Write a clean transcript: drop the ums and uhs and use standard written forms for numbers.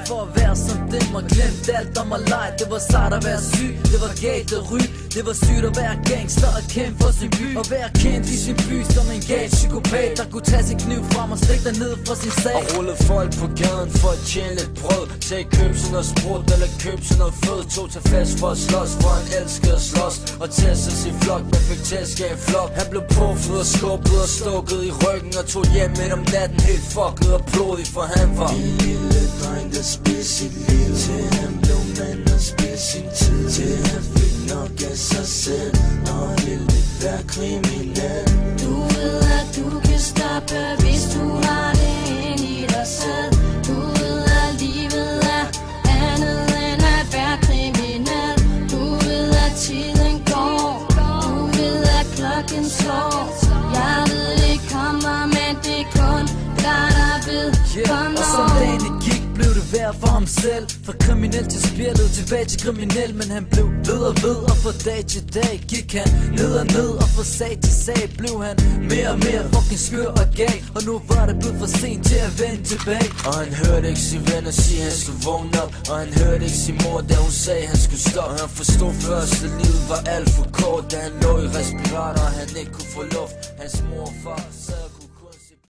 for at være som dem og glemt alt om at lege. Det var sejt at være syg, det var galt at ryge. Det var sygt at være gangster og kæmpe for sin by. Og være kendt i sin by som en gal psykopat, der kunne tage sin kniv frem og stikke dig ned fra sin sag. Og rulle folk på gaden for at tjene lidt brød. Tag køb sådan noget sprut eller køb sådan noget fød. Tog til fest for at slås, for han elskede at slås. Og tæstes i flok, men fik tæsk af en flok. Han blev puffet og skubbet og stukket i ryggen. Og tog hjem midt om natten helt fucket og blodig, for han var en lille dreng, der spidte sit liv. Til han blev mand og spidte sin tid. Til han fik nok af sig selv og ville være kriminel. Du ved at du kan stoppe, hvis du har det ind i dig selv. Du ved at livet er andet end at være kriminel. Du ved at tiden går, du ved at klokken slår. Jeg ved det kommer, men det er kun dig der ved. Og som dagen gik, blev det værd for ham selv. Fra kriminel til spjældet, tilbage til kriminel. Men han blev ved og ved, og fra dag til dag gik han ned og ned. Og fra sag til sag blev han mere og mere fucking skør og gal. Og nu var det blevet for sent til at vende tilbage. Og han hørte ikke sin venner sige, han skulle vågne op. Og han hørte ikke sin mor, da hun sagde, han skulle stoppe. Og han forstod først, at livet var alt for kort. Da han lå i respirator, og han ikke kunne få luft. Hans mor og far sad